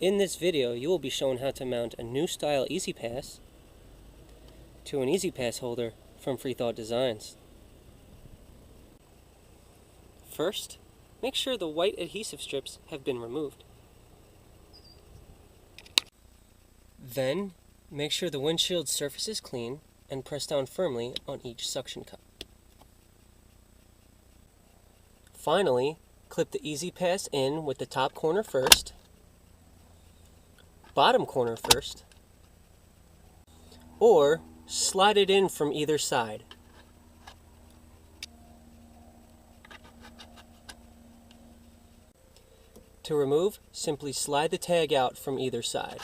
In this video, you will be shown how to mount a new style EasyPass to an EasyPass holder from Freethought Designs. First, make sure the white adhesive strips have been removed. Then, make sure the windshield surface is clean and press down firmly on each suction cup. Finally, clip the EasyPass in with the top corner first, bottom corner first, or slide it in from either side. To remove, simply slide the tag out from either side.